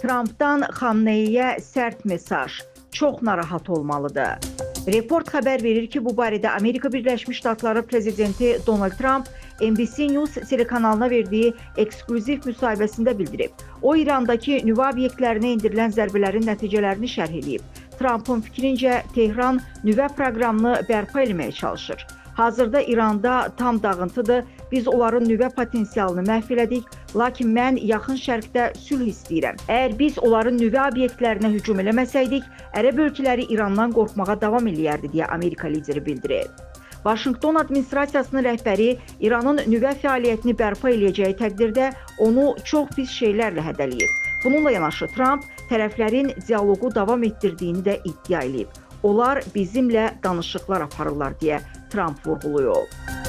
Trampdan Xamneyiyə sərt mesaj. Çox narahat olmalıdır. Report xəbər verir ki, bu barədə Amerika Birləşmiş Ştatları prezidenti Donald Trump NBC News telekanalına verdiyi eksklüziv müsahibəsində bildirib. O, İrandakı nüvə obyektlərinə endirilən zərbələrin nəticələrini şərh edib. Trumpın fikrincə, Tehran nüvə proqramını bərpa etməyə çalışır. Hazırda İranda tam dağıntıdır, biz onların nüvə potensialını məhv elədik, lakin mən yaxın şərqdə sülh istəyirəm. Əgər biz onların nüvə obyektlərinə hücum eləməsəydik, ərəb ölkələri İrandan qorxmağa davam eləyərdi, deyə Amerika lideri bildirir. Vaşinqton administrasiyasının rəhbəri İranın nüvə fəaliyyətini bərpa eləyəcəyi təqdirdə onu çox pis şeylərlə hədələyib. Bununla yanaşı Trump tərəflərin dialoqu davam etdirdiyini də iddia edib. Onlar bizimlə danışıqlar aparırlar, deyə Trump vurğulayıb.